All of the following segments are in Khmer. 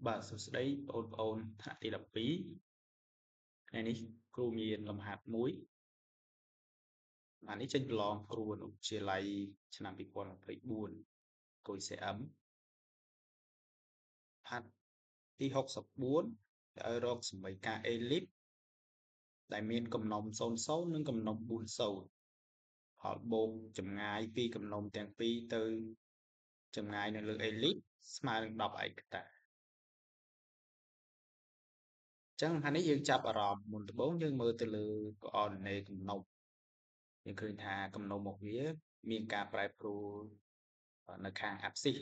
បាទសួស្តីបងប្អូនថ្នាក់ទី12ថ្ងៃនេះគ្រូមានលំហាត់មួយអានេះចេញប្រឡងគ្រូអនុវិទ្យាល័យឆ្នាំ2024គួយ CM ហាត់ទី64ឲ្យរកសមីការ elip ដែលមានកំណុំ00និងកំណុំ40ផលបូកចម្ងាយពីកំណុំទាំងពីរទៅចម្ងាយនៅលើ elip ស្មើនឹង10ឯកតាអញ្ចឹងហាត់នេះយើងចាប់អារម្មណ៍មុនដំបូងយើងមើលទៅលើកអននៃកំណុំយើងឃើញថាកំណុំរបស់វាមានការប្រែប្រួលនៅខាងអាប់ស៊ីស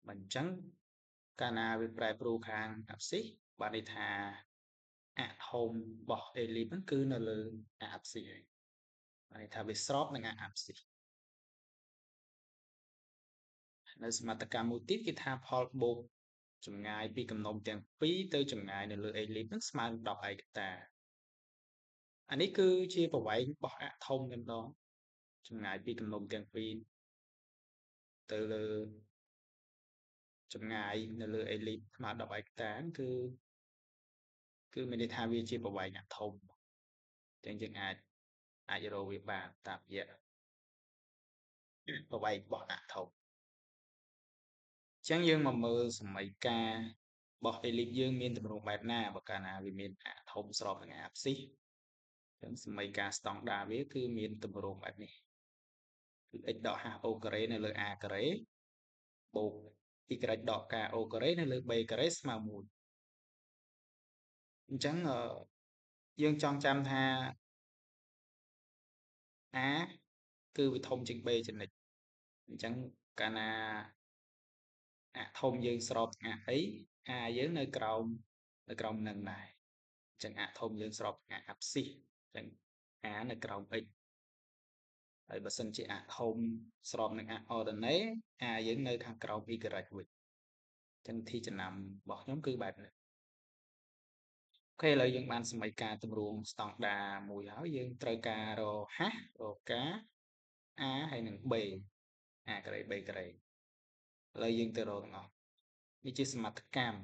មិនអញ្ចឹងកាលណាវាប្រែប្រួលខាងអាប់ស៊ីសបានន័យថាអាថូមរបស់ elip ហ្នឹងគឺនៅលើអាប់ស៊ីសហើយបានន័យថាវាស្របនឹងអាប់ស៊ីសនៅសមត្ថកម្មមួយទៀតគេថាផលបូកចម្ងាយពីកំណុំទាំងពីរទៅចម្ងាយនៅលើ elip ហ្នឹងស្មើនឹង10ឯកតាអានេះគឺជាប្រវែងរបស់អាថូមតែម្ដងចម្ងាយពីកំណុំទាំងពីរទៅលើចម្ងាយនៅលើ elip ស្មើ10ឯកតាគឺមានន័យថាវាជាប្រវែងអាថូមអញ្ចឹងយើងអាចរកវាបានតាមរយៈប្រវែងរបស់អាថូមអញ្ចឹងយើងមកមើលសមីការរបស់ elip យើងមានទម្រង់បែបណាបើកាលណាវាមានអាថូមស្របនឹងអាប់ស៊ីសអញ្ចឹងសមីការស្តង់ដាវាគឺមានទម្រង់បែបនេះគឺ x ដក -o ការ៉េនៅលើ a ការ៉េបូក y ដក k o ការ៉េនៅលើ b ការ៉េស្មើ1អញ្ចឹងយើងចង់ចាំថា a គឺវាធំជាង b ចំណិចអញ្ចឹងកាលណាអាធំយើងស្របអាអីអាយើងនៅក្រោមនឹងដែរអញ្ចឹងអាធំយើងស្របអាអាប់ស៊ីសអញ្ចឹងអានៅក្រោម x ហើយបើសិនជាអាធំស្របនឹងអា ordinate អាយើងនៅខាងក្រោម y វិញអញ្ចឹងទីចំណាំរបស់ខ្ញុំគឺបែបនេះអូខេឥឡូវយើងបានសមីការទម្រង់ស្តង់ដាមួយហើយយើងត្រូវការរក h រក k a ហើយនឹង b a ការ៉េ b ការ៉េឥឡូវយើងទៅរកទាំងអស់នេះជាសមត្ថកម្ម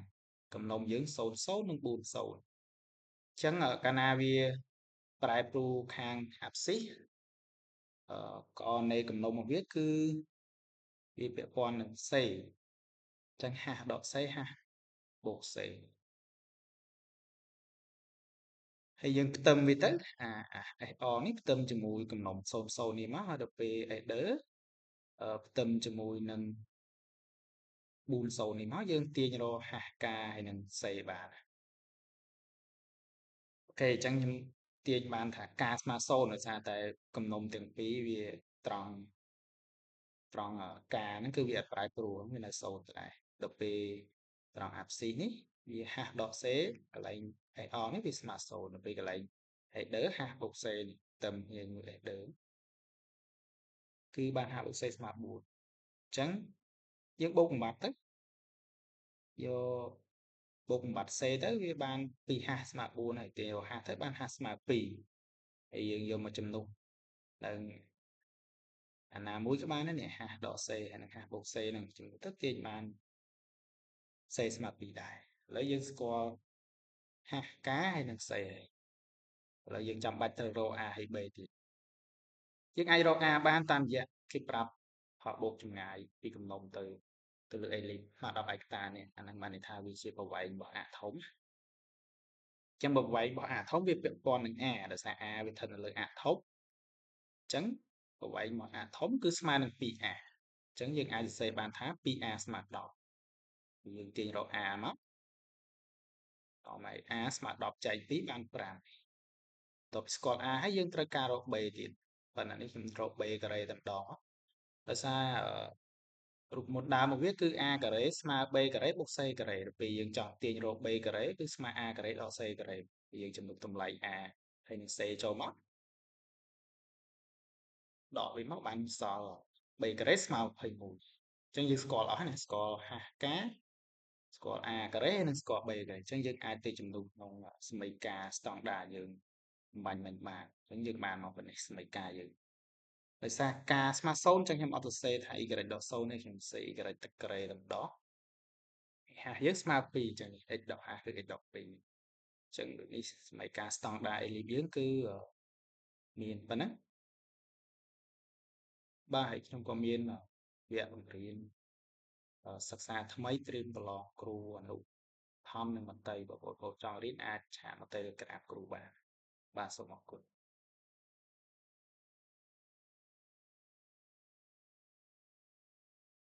កំណុំយើង00និង40អញ្ចឹងកាលណាវាប្រែប្រួលខាងអាប់ស៊ីសកនៃកំណុំរបស់វាគឺវាពាក់ព័ន្ធនឹងសេអញ្ចឹង h ដកសេ h បូកសេហើយយើងផ្ទឹមវាទៅអា SR នេះផ្ទឹមជាមួយកំណុំ00នេះមកហើយដល់ពេល header ផ្ទឹមជាមួយនឹង40នេះមកយើងទាញរក HK ហើយនឹង C បានអូខេអញ្ចឹងខ្ញុំទាញបានថាការស្មើ0ដោយសារតែកំណុំទាំងពីរវាត្រង់ការហ្នឹងគឺវាអត់ប្រែប្រួលវានៅ0ទៅដែរដល់ពេលត្រង់អាប់ស៊ីសនេះវា h ដក c កន្លែង AR នេះវាស្មើ0ដល់ពេលកន្លែង header h បូក c នេះផ្ទឹមគ្នាជាមួយ header គឺបាន h បូក c ស្មើ4អញ្ចឹងយើងបូកបំបត្តិទៅយកបូកបំបត្តិ c ទៅវាបាន2h ស្មើ4ហើយទាញរក h ទៅបាន h ស្មើ2ហើយយើងយកមកជំនួសឡើងអាណាមួយក៏បានដែរនេះ h ដក c ហើយនឹង h បូក c នឹងជំនួសទៅទាញបាន c ស្មើ2ដែរឥឡូវយើងស្គាល់ h k ហើយនឹង c ហើយឥឡូវយើងចាំបាច់ត្រូវរក a ហើយ b ទៀតយើងអាចរក a បានតាមរយៈគេប្រាប់ផលបូកចម្ងាយពីកំណុំទៅលើ elip មក10ឯកតានេះអាហ្នឹងបានន័យថាវាជាប្រវែងរបស់អាធំចឹងប្រវែងរបស់អាធំវាពាក់ព័ន្ធនឹង a ដោយសារ a វាស្ថិតនៅលើអាធំអញ្ចឹងប្រវែងរបស់អាធំគឺស្មើនឹង 2a អញ្ចឹងយើងអាចសរសេរបានថា 2a ស្មើ10យើងទាញរក a មកតមក a ស្មើ10ចែក2បាន5តបស្គាល់ a ហើយយើងត្រូវការរក b ទៀតប៉ុន្តែនេះខ្ញុំរក b ការ៉េតែម្ដងដោយសាររូបមន្តដើមរបស់វាគឺ a ការ៉េស្មើ b ការ៉េបូក c ការ៉េដល់ពេលយើងចង់ទាញរក b ការ៉េគឺស្មើ a ការ៉េដក c ការ៉េយើងចំណុចតម្លៃ a ហើយនឹង c ចូលមកដកវាមកបានសល់ b ការ៉េស្មើ21អញ្ចឹងយើងស្គាល់អស់ហើយណាស្គាល់ h ការស្គាល់ a ការ៉េនិងស្គាល់ b ការ៉េអញ្ចឹងយើងអាចទៅជំនួសក្នុងសមីការស្តង់ដាយើងបាញ់មិនបានអញ្ចឹងយើងបានមកប៉ុណ្ណេះសមីការយើងដោយសារការស្មើ0អញ្ចឹងខ្ញុំអត់សរសេរថា y ដក0នេះខ្ញុំសរសេរ y ទឹកការ៉េតែម្ដង ហាស់យើងស្មើ2អញ្ចឹង x ដកហាស់គឺ x ដក2អញ្ចឹងដូចនេះសមីការស្តង់ដារអេលីបយើងគឺមានប៉ុណ្ណឹងបាទហើយខ្ញុំក៏មានវគ្គបង្រៀនសិក្សាថ្មីត្រៀមប្រឡងគ្រូអនុធម្មនិងមត្តេយ្យបើបងប្អូនចង់រៀនអាចឆាតមតិលើក្រាបគ្រូបានបាទសូមអរគុណ